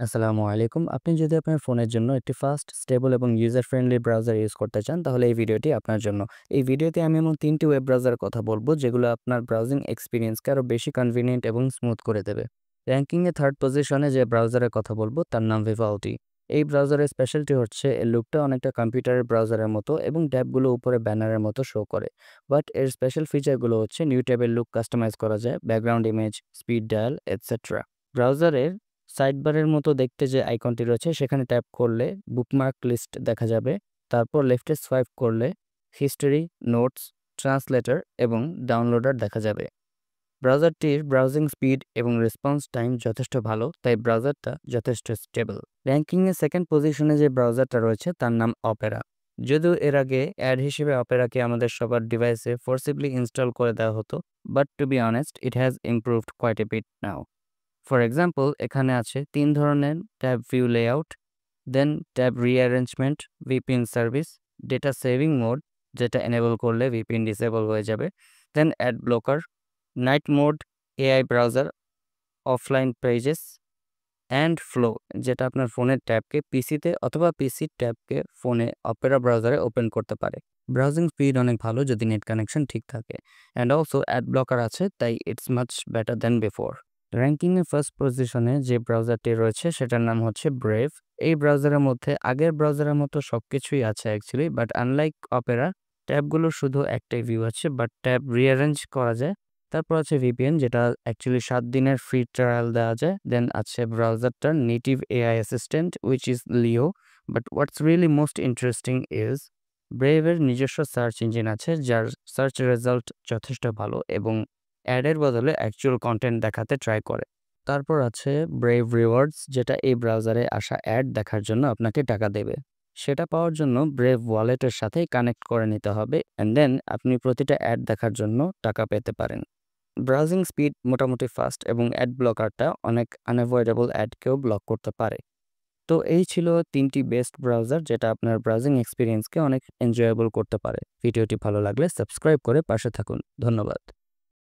আসসালামু আলাইকুম। আপনি যদি আপনার ফোনের জন্য একটি ফাস্ট, স্টেবল এবং ইউজার ফ্রেন্ডলি ব্রাউজার ইউজ করতে চান, তাহলে এই ভিডিওটি আপনার জন্য। এই ভিডিওতে আমি এমন ৩টি ওয়েব ব্রাউজারের কথা বলব, যেগুলো আপনার ব্রাউজিং এক্সপেরিয়েন্সকে আরও বেশি কনভিনিয়েন্ট এবং স্মুথ করে দেবে। র্যাঙ্কিংয়ে থার্ড পজিশনে যে ব্রাউজারের কথা বলব, তার নাম ভিভাল্টি। এই ব্রাউজারের স্পেশালিটি হচ্ছে এর লুকটা অনেকটা কম্পিউটারের ব্রাউজারের মতো এবং ট্যাবগুলো উপরে ব্যানারের মতো শো করে। বাট এর স্পেশাল ফিচারগুলো হচ্ছে নিউ ট্যাবের লুক কাস্টমাইজ করা যায়, background image, speed dial, etcetera. ব্রাউজারের সাইডবারের মতো দেখতে যে আইকনটি রয়েছে, সেখানে ট্যাপ করলে বুকমার্ক লিস্ট দেখা যাবে। তারপর লেফটে সোয়াইপ করলে হিস্টোরি, নোটস, ট্রান্সলেটর এবং ডাউনলোডার দেখা যাবে। ব্রাউজারটির ব্রাউজিং স্পিড এবং রেসপন্স টাইম যথেষ্ট ভালো, তাই ব্রাউজারটা যথেষ্ট স্টেবল। র্যাঙ্কিংয়ে সেকেন্ড পজিশনে যে ব্রাউজারটা রয়েছে, তার নাম অপেরা। যদিও এর আগে অ্যাড হিসেবে অপেরাকে আমাদের সবার ডিভাইসে ফোর্সিবলি ইনস্টল করে দেওয়া হতো, but to be honest, it has improved quite a bit now. For example, এখানে আছে ৩ ধরনের tab view layout, then tab rearrangement, VPN service, data saving mode, যেটা এনেবল করলে ভিপিএন ডিসেবল হয়ে যাবে, then ad blocker, night mode, AI browser, offline pages and flow, যেটা আপনার ফোনের ট্যাবকে পিসিতে অথবা পিসির ট্যাবকে ফোনে অপেরা ব্রাউজারে ওপেন করতে পারে। ব্রাউজিং স্পিড অনেক ভালো যদি নেট কানেকশন ঠিক থাকে, অ্যান্ড অলসো অ্যাড ব্লকার আছে, তাই it's much better than before. র্যাঙ্কিংয়ে ফার্স্ট পজিশনে যে ব্রাউজারটি রয়েছে, সেটার নাম হচ্ছে ব্রেভ। এই ব্রাউজারের মধ্যে আগের ব্রাউজারের মতো সব কিছুই আছে অ্যাকচুয়ালি, বাট আনলাইক অপেরা, ট্যাবগুলোর শুধু একটাই ভিউ আছে, বাট ট্যাব রিঅ্যারেঞ্জ করা যায়। তারপর আছে ভিপিএন, যেটা অ্যাকচুয়ালি ৭ দিনের ফ্রি ট্রায়াল দেওয়া যায়। দেন আছে ব্রাউজারটার native AI assistant, which is Leo. But what's really most interesting is ব্রেভের নিজস্ব সার্চ ইঞ্জিন আছে, যার সার্চ রেজাল্ট যথেষ্ট ভালো এবং অ্যাডের বদলে অ্যাকচুয়াল কন্টেন্ট দেখাতে ট্রাই করে। তারপর আছে ব্রেভ রিওয়ার্ডস, যেটা এই ব্রাউজারে আসা অ্যাড দেখার জন্য আপনাকে টাকা দেবে। সেটা পাওয়ার জন্য ব্রেভ ওয়ালেটের সাথেই কানেক্ট করে নিতে হবে, অ্যান্ড দেন আপনি প্রতিটা অ্যাড দেখার জন্য টাকা পেতে পারেন। ব্রাউজিং স্পিড মোটামুটি ফাস্ট এবং অ্যাড ব্লকারটা অনেক আনঅ্যাভয়েডেবল অ্যাডকেও ব্লক করতে পারে। তো এই ছিল ৩টি বেস্ট ব্রাউজার, যেটা আপনার ব্রাউজিং এক্সপিরিয়েন্সকে অনেক এনজয়েবল করতে পারে। ভিডিওটি ভালো লাগলে সাবস্ক্রাইব করে পাশে থাকুন। ধন্যবাদ।